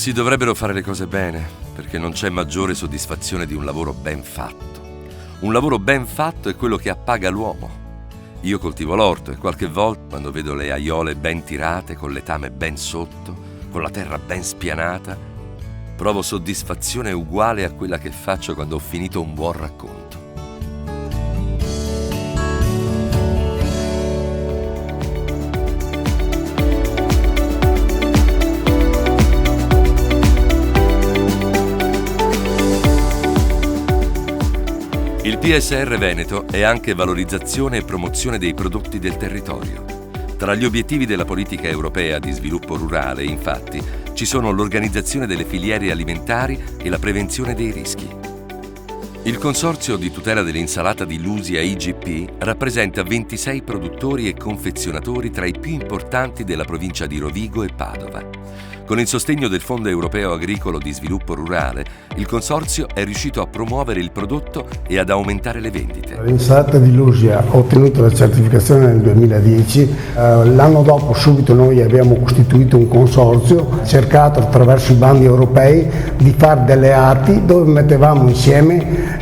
Si dovrebbero fare le cose bene, perché non c'è maggiore soddisfazione di un lavoro ben fatto. Un lavoro ben fatto è quello che appaga l'uomo. Io coltivo l'orto e qualche volta, quando vedo le aiole ben tirate, con letame ben sotto, con la terra ben spianata, provo soddisfazione uguale a quella che faccio quando ho finito un buon racconto. Il PSR Veneto è anche valorizzazione e promozione dei prodotti del territorio. Tra gli obiettivi della politica europea di sviluppo rurale, infatti, ci sono l'organizzazione delle filiere alimentari e la prevenzione dei rischi. Il Consorzio di tutela dell'insalata di Lusia IGP rappresenta 26 produttori e confezionatori tra i più importanti della provincia di Rovigo e Padova. Con il sostegno del Fondo Europeo Agricolo di Sviluppo Rurale, il Consorzio è riuscito a promuovere il prodotto e ad aumentare le vendite. L'insalata di Lusia ha ottenuto la certificazione nel 2010. L'anno dopo subito noi abbiamo costituito un consorzio, cercato attraverso i bandi europei di fare delle arti dove mettevamo insieme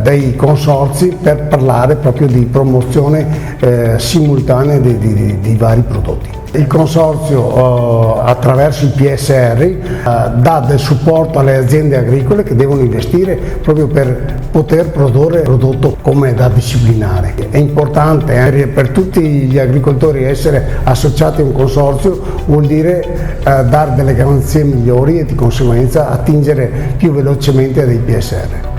dei consorzi per parlare proprio di promozione simultanea di vari prodotti. Il consorzio attraverso il PSR dà del supporto alle aziende agricole che devono investire proprio per poter produrre un prodotto come da disciplinare. È importante per tutti gli agricoltori essere associati a un consorzio, vuol dire dare delle garanzie migliori e di conseguenza attingere più velocemente dei PSR.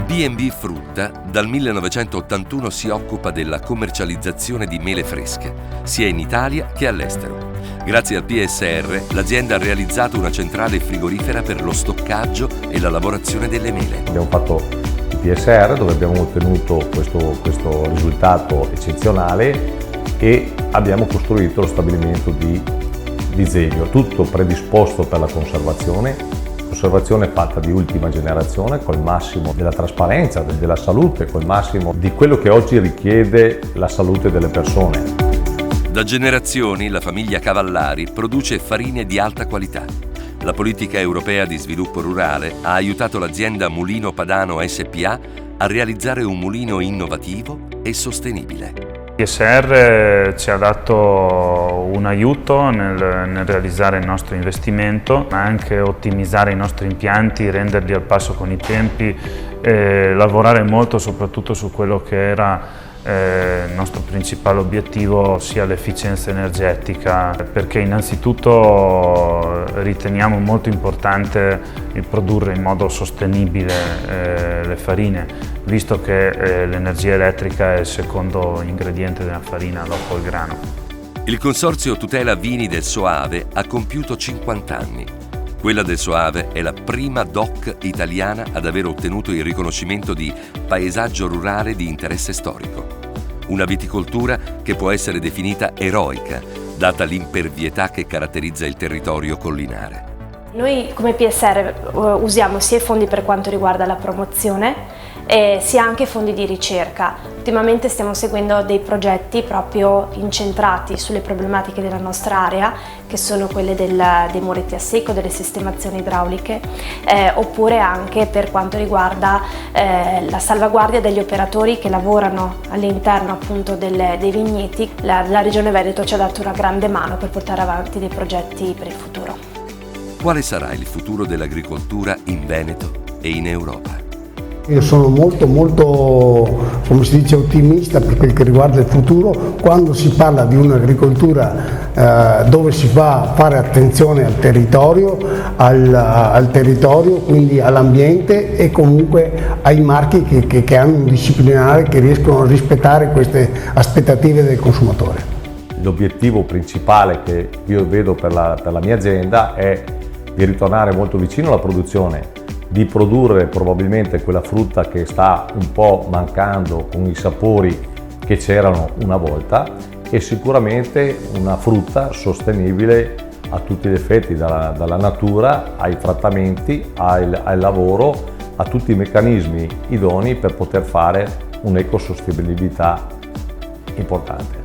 B&B Frutta dal 1981 si occupa della commercializzazione di mele fresche, sia in Italia che all'estero. Grazie al PSR, l'azienda ha realizzato una centrale frigorifera per lo stoccaggio e la lavorazione delle mele. Abbiamo fatto il PSR dove abbiamo ottenuto questo risultato eccezionale e abbiamo costruito lo stabilimento di Zeglio, tutto predisposto per la conservazione fatta di ultima generazione, col massimo della trasparenza, della salute, col massimo di quello che oggi richiede la salute delle persone. Da generazioni la famiglia Cavallari produce farine di alta qualità. La politica europea di sviluppo rurale ha aiutato l'azienda Mulino Padano SPA a realizzare un mulino innovativo e sostenibile. PSR ci ha dato un aiuto nel realizzare il nostro investimento, ma anche ottimizzare i nostri impianti, renderli al passo con i tempi, lavorare molto soprattutto su quello che era il nostro principale obiettivo, sia l'efficienza energetica, perché innanzitutto riteniamo molto importante il produrre in modo sostenibile le farine, visto che l'energia elettrica è il secondo ingrediente della farina dopo il grano. Il Consorzio Tutela Vini del Soave ha compiuto 50 anni. Quella del Soave è la prima DOC italiana ad aver ottenuto il riconoscimento di paesaggio rurale di interesse storico. Una viticoltura che può essere definita eroica, data l'impervietà che caratterizza il territorio collinare. Noi come PSR usiamo sia i fondi per quanto riguarda la promozione sia anche fondi di ricerca. Ultimamente stiamo seguendo dei progetti proprio incentrati sulle problematiche della nostra area, che sono quelle dei muretti a secco, delle sistemazioni idrauliche, oppure anche per quanto riguarda la salvaguardia degli operatori che lavorano all'interno appunto dei vigneti. La Regione Veneto ci ha dato una grande mano per portare avanti dei progetti per il futuro. Quale sarà il futuro dell'agricoltura in Veneto e in Europa? Io sono molto, come si dice, ottimista per quel che riguarda il futuro, quando si parla di un'agricoltura dove si va a fare attenzione al territorio, quindi all'ambiente e comunque ai marchi che hanno un disciplinare, che riescono a rispettare queste aspettative del consumatore. L'obiettivo principale che io vedo per la mia azienda è di ritornare molto vicino alla produzione, di produrre probabilmente quella frutta che sta un po' mancando con i sapori che c'erano una volta e sicuramente una frutta sostenibile a tutti gli effetti, dalla natura ai trattamenti, al lavoro, a tutti i meccanismi idonei per poter fare un'ecosostenibilità importante.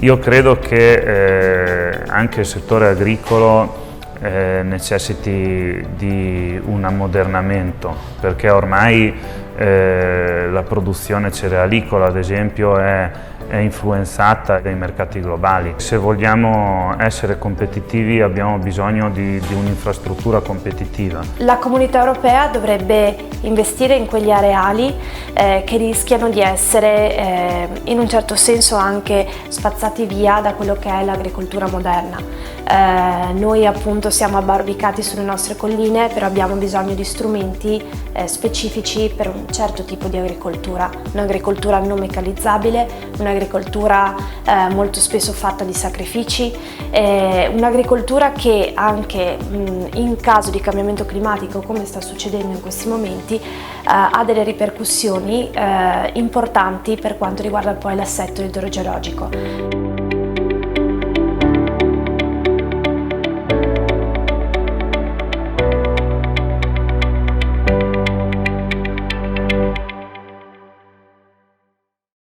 Io credo che anche il settore agricolo necessiti di un ammodernamento, perché ormai la produzione cerealicola, ad esempio, è influenzata dai mercati globali. Se vogliamo essere competitivi abbiamo bisogno di un'infrastruttura competitiva. La Comunità Europea dovrebbe investire in quegli areali che rischiano di essere in un certo senso anche spazzati via da quello che è l'agricoltura moderna. Noi appunto siamo abbarbicati sulle nostre colline, però abbiamo bisogno di strumenti specifici per un certo tipo di agricoltura, un'agricoltura non meccanizzabile, un'agricoltura molto spesso fatta di sacrifici, un'agricoltura che anche in caso di cambiamento climatico, come sta succedendo in questi momenti, ha delle ripercussioni importanti per quanto riguarda poi l'assetto idrogeologico.